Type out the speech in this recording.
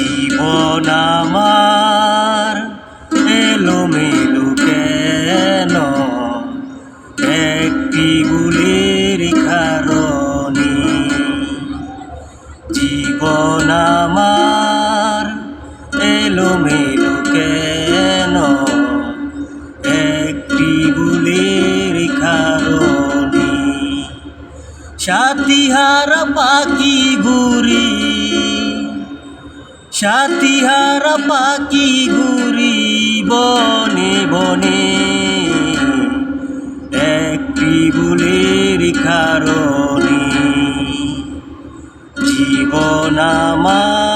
জীবন আমার এলোমেলো কেন একটি ভুলের কারণে। জীবন আমার এলোমেলো কেন একটি ভুলের কারণে। সাথীহারা পাখি ঘুরি, সাথীহারা পাখি ঘুরি বনে বনে একটি ভুলের কারণে। জীবন আমার